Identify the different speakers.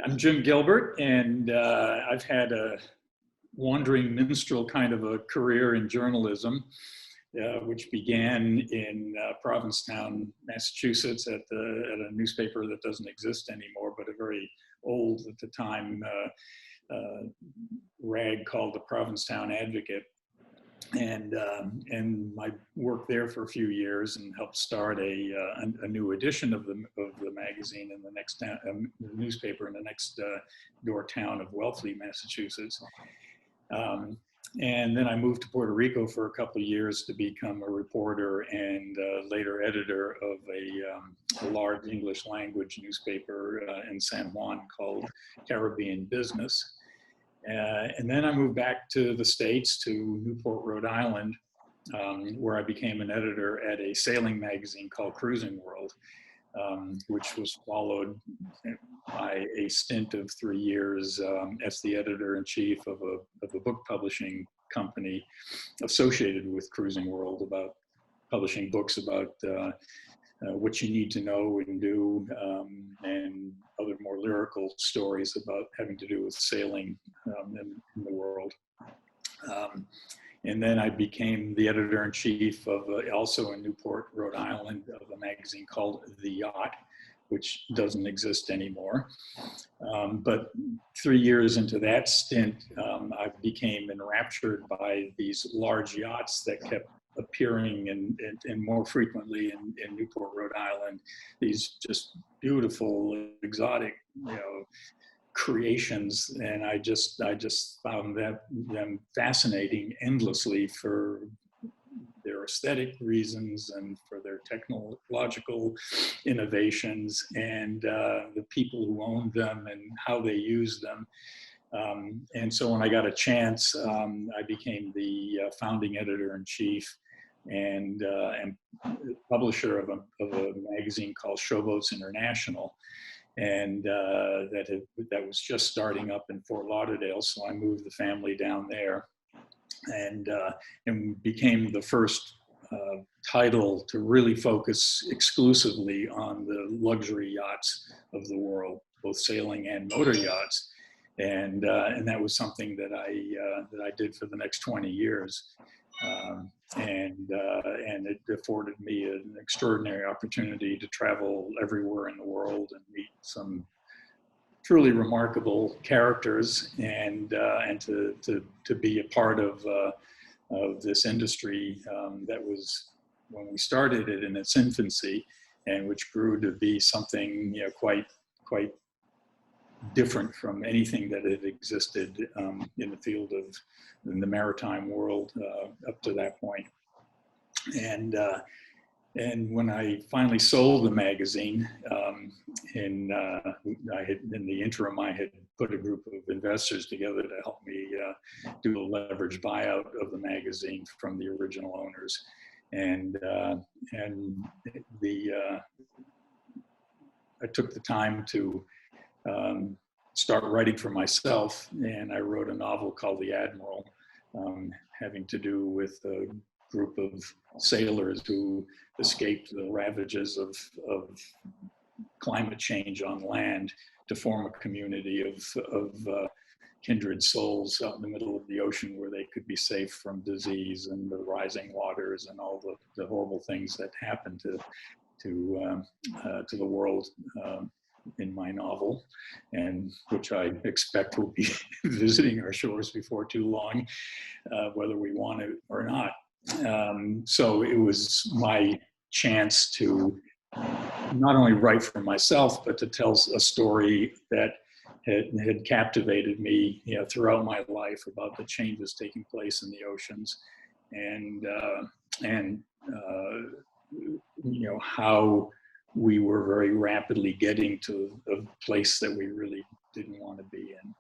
Speaker 1: I'm Jim Gilbert, and I've had a wandering minstrel kind of a career in journalism, which began in Provincetown, Massachusetts, at a newspaper that doesn't exist anymore, but a very old at the time rag called the Provincetown Advocate. And my work there for a few years and helped start a new edition of the magazine in the next town, the newspaper in the next door town of Wellfleet, Massachusetts. And then I moved to Puerto Rico for a couple of years to become a reporter and later editor of a large English language newspaper in San Juan called Caribbean Business. And then I moved back to the States, to Newport, Rhode Island, where I became an editor at a sailing magazine called Cruising World, which was followed by a stint of 3 years as the editor-in-chief of a book publishing company associated with Cruising World, about publishing books about what you need to know and do, and other more lyrical stories about having to do with sailing in the world. And then I became the editor-in-chief of, also in Newport, Rhode Island, of a magazine called The Yacht, which doesn't exist anymore. But 3 years into that stint, I became enraptured by these large yachts that kept appearing and more frequently in Newport, Rhode Island. These just beautiful, exotic, creations, and I just found them fascinating endlessly for their aesthetic reasons and for their technological innovations and the people who owned them and how they used them. And so when I got a chance, I became the founding editor-in-chief and publisher of a magazine called Showboats International. And that was just starting up in Fort Lauderdale, so I moved the family down there, and became the first title to really focus exclusively on the luxury yachts of the world, both sailing and motor yachts, and that was something that I did for the next 20 years. And it afforded me an extraordinary opportunity to travel everywhere in the world and meet some truly remarkable characters, and to be a part of this industry that was, when we started it, in its infancy, and which grew to be something quite different from anything that had existed in the field of in the maritime world up to that point. And when I finally sold the magazine, in the interim, I had put a group of investors together to help me do a leveraged buyout of the magazine from the original owners, and I took the time to start writing for myself, and I wrote a novel called The Admiral, having to do with a group of sailors who escaped the ravages of climate change on land to form a community of kindred souls out in the middle of the ocean, where they could be safe from disease and the rising waters and all the horrible things that happen to the world in my novel, and which I expect will be visiting our shores before too long, whether we want it or not. So it was my chance to not only write for myself, but to tell a story that had captivated me throughout my life about the changes taking place in the oceans, and how we were very rapidly getting to a place that we really didn't want to be in.